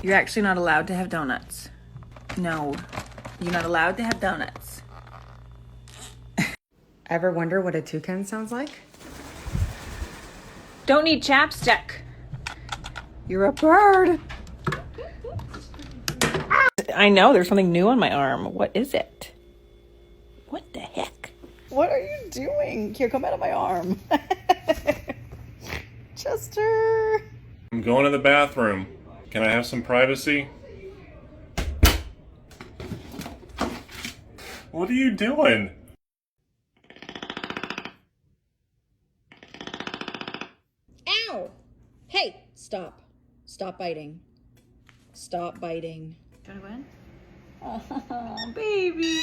You're actually not allowed to have donuts. No, you're not allowed to have donuts. Ever wonder what a toucan sounds like? Don't need chapstick. You're a bird. I know, there's something new on my arm. What is it? What the heck? What are you doing? Here, come out of my arm. Chester. I'm going to the bathroom. Can I have some privacy? What are you doing? Ow! Hey, stop. Stop biting. Stop biting. Do you want to go in? Oh, baby.